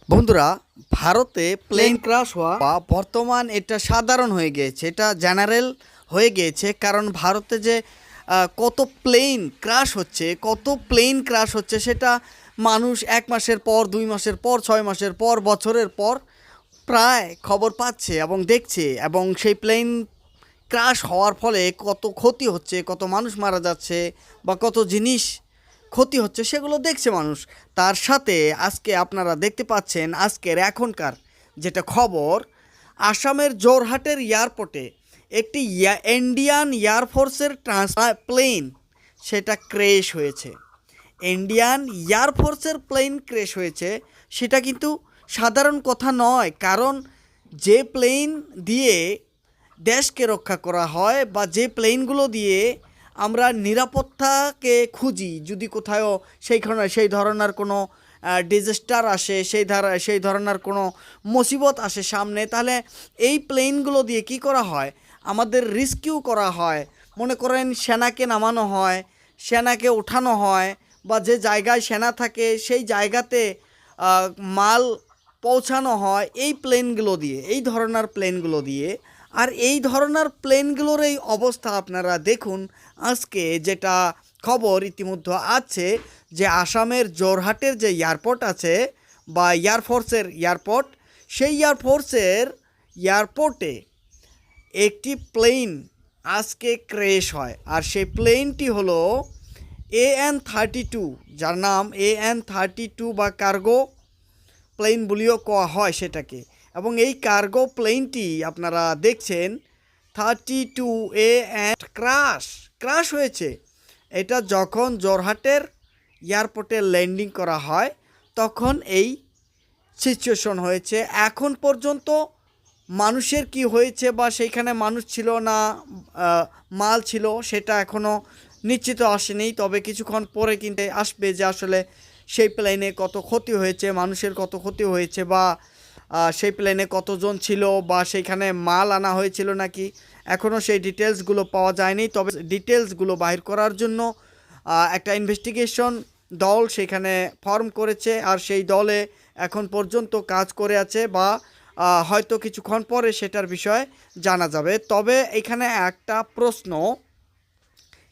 বন্ধুরা, ভারতে plane crush হওয়া বা বর্তমান এটা সাধারণ হয়ে গিয়েছে, এটা জেনারেল হয়ে গিয়েছে। কারণ ভারতে যে কত প্লেন ক্রাশ হচ্ছে সেটা মানুষ 1 মাসের পর, 2 মাসের পর, 6 মাসের পর, বছরের পর প্রায় খবর পাচ্ছে এবং দেখছে। এবং সেই প্লেন ক্রাশ হওয়ার ফলে কত ক্ষতি হচ্ছে, কত মানুষ মারা যাচ্ছে বা কত জিনিস ক্ষতি হচ্ছে সেগুলো দেখছে মানুষ। তার সাথে আজকে আপনারা দেখতে পাচ্ছেন আজকের এখনকার যেটা খবর, আসামের জোরহাটের এয়ারপোর্টে একটি ইন্ডিয়ান এয়ারফোর্সের প্লেন সেটা ক্র্যাশ হয়েছে। ইন্ডিয়ান এয়ারফোর্সের প্লেন ক্র্যাশ হয়েছে, সেটা কিন্তু সাধারণ কথা নয়। কারণ যে প্লেন দিয়ে দেশকে রক্ষা করা হয় বা যে প্লেনগুলো দিয়ে আমরা নিরাপত্তাকে খুঁজি, যদি কোথাও সেই ধরনের কোনো ডিজাস্টার আসে, সেই ধরনের কোনো মুসিবত আসে সামনে, তাহলে এই প্লেনগুলো দিয়ে কি করা হয়, আমাদের রেস্কিউ করা হয়। মনে করেন সেনাকে নামানো হয়, সেনাকে ওঠানো হয়, বা যে জায়গায় সেনা থাকে সেই জায়গাতে মাল পৌঁছানো হয় এই প্লেনগুলো দিয়ে, এই ধরনের প্লেনগুলো দিয়ে। আর এই ধরনের প্লেনগুলোর এই অবস্থা আপনারা দেখুন। আজকে যেটা খবর ইতিমধ্যে আছে যে আসামের জোরহাটের যে এয়ারপোর্ট আছে বা এয়ারফোর্সের এয়ারপোর্ট, সেই এয়ারপোর্টে একটি প্লেন আজকে ক্র্যাশ হয়। আর সেই প্লেনটি হলো AN-32, যার নাম AN-32 বা কার্গো প্লেন বলেও কোয়া হয় সেটাকে। এবং এই কার্গো প্লেনটি আপনারা দেখছেন 32 ক্রাশ হয়েছে। এটা যখন জোরহাটের এয়ারপোর্টে ল্যান্ডিং করা হয় তখন এই সিচুয়েশন হয়েছে। এখন পর্যন্ত মানুষের কি হয়েছে বা সেইখানে মানুষ ছিল না মাল ছিল সেটা এখনও নিশ্চিত আসেনি। তবে কিছুক্ষণ পরে কিন্তু আসবে যে আসলে সেই প্লেনে কত ক্ষতি হয়েছে, মানুষের কত ক্ষতি হয়েছে, বা সেই প্লেনে কতজন ছিল, বা সেইখানে মাল আনা হয়েছিল নাকি, এখনও সেই ডিটেলসগুলো পাওয়া যায়নি। তবে ডিটেলসগুলো বাহির করার জন্য একটা ইনভেস্টিগেশন দল সেখানে ফর্ম করেছে। আর সেই দলে এখন পর্যন্ত কাজ করে আছে, বা হয়তো কিছুক্ষণ পরে সেটার বিষয়ে জানা যাবে। তবে এখানে একটা প্রশ্ন,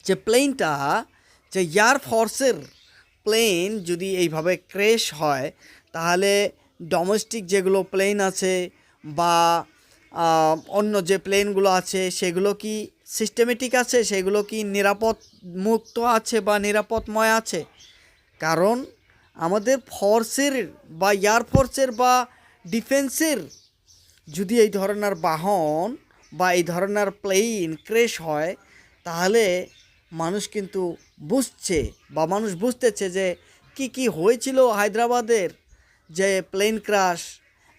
যে প্লেনটা, যে এয়ারফোর্সের প্লেন যদি এইভাবে ক্র্যাশ হয়, তাহলে ডোমেস্টিক যেগুলো প্লেন আছে বা অন্য যে প্লেনগুলো আছে সেগুলো কি সিস্টেমেটিক আছে, সেগুলো কি নিরাপদ মুক্ত আছে বা নিরাপদময় আছে? কারণ আমাদের ফোর্সের বা এয়ারফোর্সের বা ডিফেন্সের যদি এই ধরনের বাহন বা এই ধরনের প্লেন ক্র্যাশ হয়, তাহলে মানুষ কিন্তু মানুষ বুঝতেছে যে কি হয়েছিল হায়দ্রাবাদের যে প্লেন ক্র্যাশ,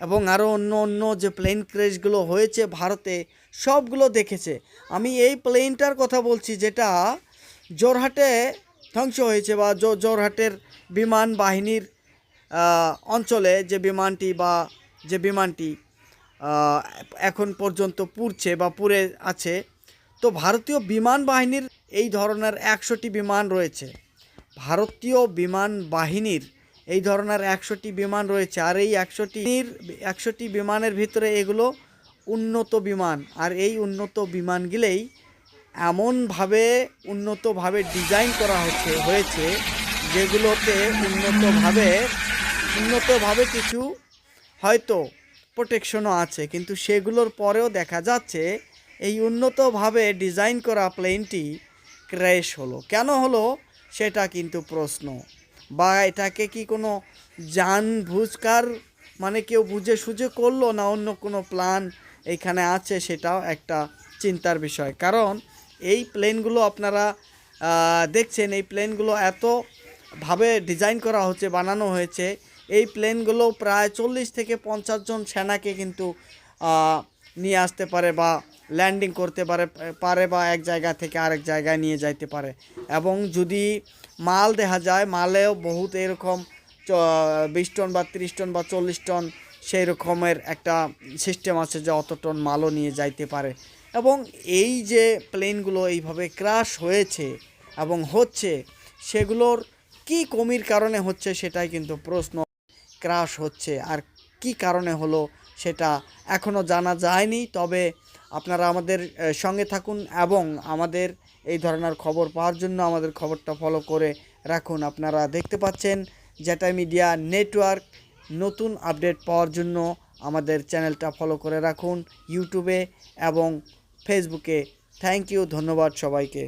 এবং আরও অন্য অন্য যে প্লেন ক্র্যাশগুলো হয়েছে ভারতে, সবগুলো দেখেছে। আমি এই প্লেনটার কথা বলছি যেটা জোরহাটে ধ্বংস হয়েছে, বা জোরহাটের বিমান বাহিনীর অঞ্চলে যে বিমানটি এখন পর্যন্ত পুড়ছে বা পুড়ে আছে। তো ভারতীয় বিমান বাহিনীর এই ধরনের 100টি বিমান রয়েছে। ভারতীয় বিমান বাহিনীর এই ধরনের 100টি বিমান রয়েছে। আর এই 100টি বিমানের ভিতরে এগুলো উন্নত বিমান। আর এই উন্নত বিমানগুলোই এমনভাবে ডিজাইন করা হয়েছে যেগুলোতে উন্নতভাবে কিছু হয়তো প্রোটেকশনও আছে, কিন্তু সেগুলোর পরেও দেখা যাচ্ছে এই উন্নতভাবে ডিজাইন করা প্লেনটি ক্র্যাশ হলো। কেন হলো সেটা কিন্তু প্রশ্ন। বা এটাকে কি কোনো জানবুঝকার, মানে কেউ বুঝে সুঝে করলো, না অন্য কোনো প্ল্যান এইখানে আছে, সেটাও একটা চিন্তার বিষয়। কারণ এই প্লেনগুলো আপনারা দেখছেন, এই প্লেনগুলো এতভাবে ডিজাইন করা হচ্ছে, বানানো হয়েছে। এই প্লেনগুলো প্রায় 40 থেকে 50 জন সেনাকে কিন্তু নিয়ে আসতে পারে বা ল্যান্ডিং করতে পারে বা এক জায়গা থেকে আরেক জায়গায় নিয়ে যাইতে পারে। এবং যদি মাল দেখা যায়, মালেও বহুত এরকম 20 টন বা 30 টন বা 40 টন সেই রকমের একটা সিস্টেম আছে যে অত টন মালও নিয়ে যাইতে পারে। এবং এই যে প্লেনগুলো এইভাবে ক্র্যাশ হয়েছে এবং হচ্ছে, সেগুলোর কি কমির কারণে হচ্ছে সেটাই কিন্তু প্রশ্ন। ক্রাশ হচ্ছে, আর কি কারণে হলো সেটা এখনও জানা যায়নি। তবে আপনারা আমাদের সঙ্গে থাকুন এবং আমাদের এই ধরনের খবর পাওয়ার জন্য আমাদের খবরটা ফলো করে রাখুন। আপনারা দেখতে পাচ্ছেন জেটা মিডিয়া নেটওয়ার্ক। নতুন আপডেট পাওয়ার জন্য আমাদের চ্যানেলটা ফলো করে রাখুন ইউটিউবে এবং ফেসবুকে। থ্যাংক ইউ, ধন্যবাদ সবাইকে।